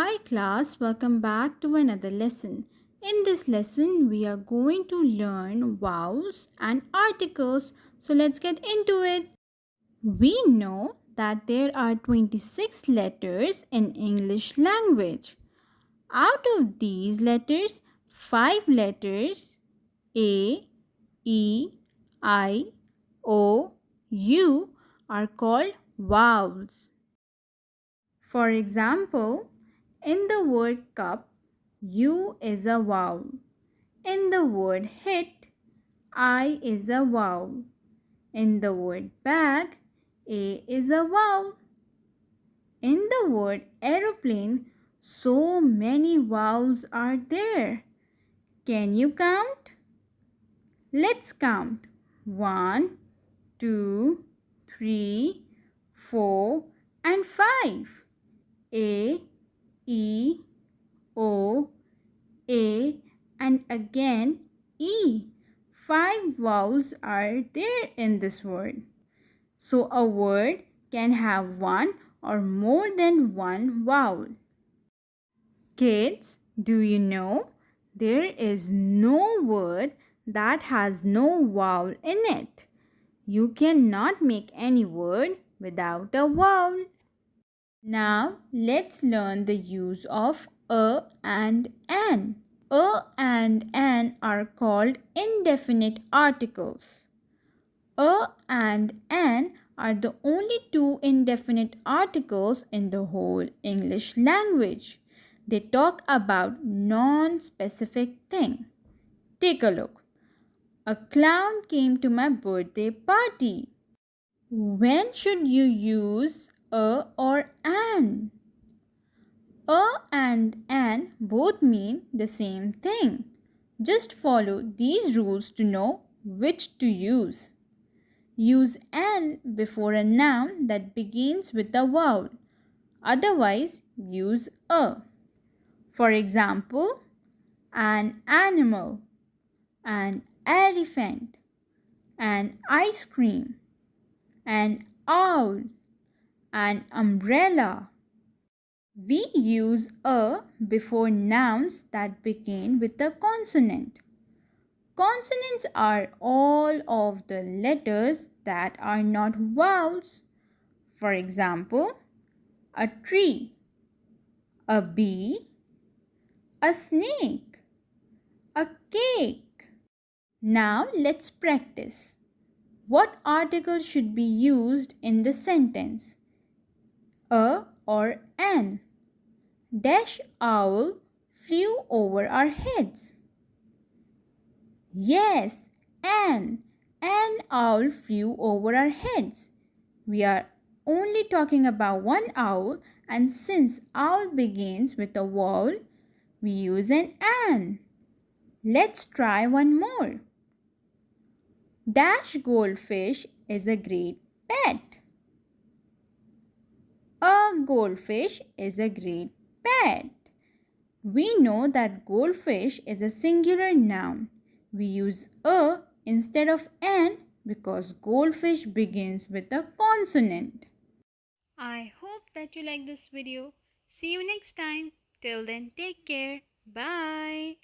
Hi class, welcome back to another lesson. In this lesson, we are going to learn vowels and articles. So let's get into it. We know that there are 26 letters in English language. Out of these letters, 5 letters A, E, I, O, U are called vowels. For example, in the word cup, U is a vowel. In the word hit, I is a vowel. In the word bag, A is a vowel. In the word aeroplane, so many vowels are there. Can you count? Let's count. 1, 2, 3, 4, and 5. A, E, O, A, and again E. 5 vowels are there in this word. So a word can have one or more than one vowel. Kids, do you know there is no word that has no vowel in it? You cannot make any word without a vowel. Now let's learn the use of a and an. A and an are called indefinite articles. A and an are the only two indefinite articles in the whole English language. They talk about non-specific thing. Take a look. A clown came to my birthday party. When should you use a or an? A and an both mean the same thing. Just follow these rules to know which to use. Use an before a noun that begins with a vowel. Otherwise, use a. For example, an animal, an elephant, an ice cream, an owl, an umbrella. We use a before nouns that begin with a consonant. Consonants are all of the letters that are not vowels. For example, a tree, a bee, a snake, a cake. Now let's practice. What article should be used in the sentence? A or an? Dash owl flew over our heads. Yes, an owl flew over our heads. We are only talking about one owl, and since owl begins with a vowel, we use an. Let's try one more. Dash goldfish is a great pet. A goldfish is a great pet. We know that goldfish is a singular noun. We use a instead of an because goldfish begins with a consonant. I hope that you like this video. See you next time. Till then, take care. Bye.